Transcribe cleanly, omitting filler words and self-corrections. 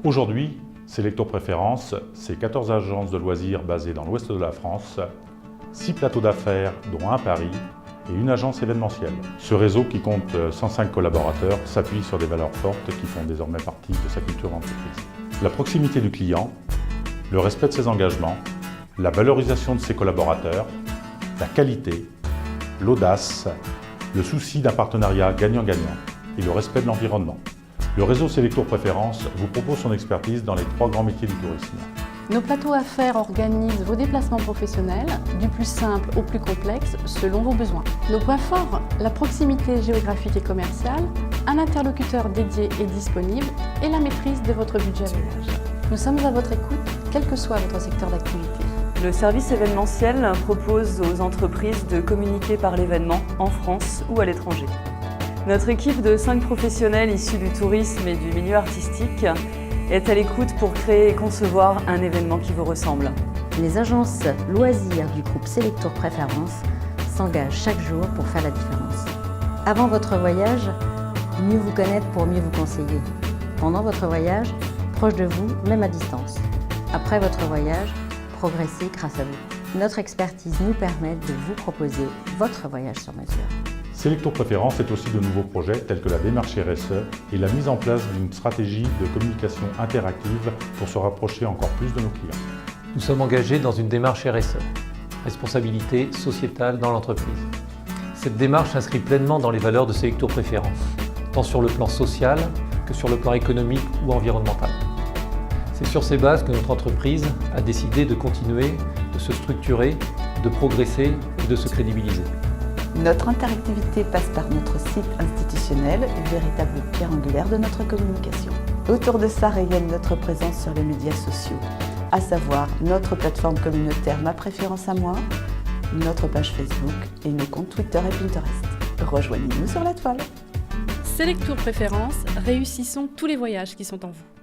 Aujourd'hui, Selectour Préférences, c'est 14 agences de loisirs basées dans l'ouest de la France, 6 plateaux d'affaires, dont un à Paris, et une agence événementielle. Ce réseau, qui compte 105 collaborateurs, s'appuie sur des valeurs fortes qui font désormais partie de sa culture d'entreprise. La proximité du client, le respect de ses engagements, la valorisation de ses collaborateurs, la qualité, l'audace, le souci d'un partenariat gagnant-gagnant et le respect de l'environnement. Le réseau Selectour Préférences vous propose son expertise dans les 3 grands métiers du tourisme. Nos plateaux affaires organisent vos déplacements professionnels, du plus simple au plus complexe, selon vos besoins. Nos points forts, la proximité géographique et commerciale, un interlocuteur dédié et disponible et la maîtrise de votre budget voyage. Nous sommes à votre écoute, quel que soit votre secteur d'activité. Le service événementiel propose aux entreprises de communiquer par l'événement en France ou à l'étranger. Notre équipe de 5 professionnels issus du tourisme et du milieu artistique est à l'écoute pour créer et concevoir un événement qui vous ressemble. Les agences loisirs du groupe Selectour Préférences s'engagent chaque jour pour faire la différence. Avant votre voyage, mieux vous connaître pour mieux vous conseiller. Pendant votre voyage, proche de vous, même à distance. Après votre voyage, progressez grâce à vous. Notre expertise nous permet de vous proposer votre voyage sur mesure. Selectour Préférences est aussi de nouveaux projets tels que la démarche RSE et la mise en place d'une stratégie de communication interactive pour se rapprocher encore plus de nos clients. Nous sommes engagés dans une démarche RSE, responsabilité sociétale dans l'entreprise. Cette démarche s'inscrit pleinement dans les valeurs de Selectour Préférences, tant sur le plan social que sur le plan économique ou environnemental. C'est sur ces bases que notre entreprise a décidé de continuer, de se structurer, de progresser et de se crédibiliser. Notre interactivité passe par notre site institutionnel, véritable pierre angulaire de notre communication. Autour de ça rayonne notre présence sur les médias sociaux, à savoir notre plateforme communautaire Ma Préférence à moi, notre page Facebook et nos comptes Twitter et Pinterest. Rejoignez-nous sur la toile. Selectour Préférences, réussissons tous les voyages qui sont en vous.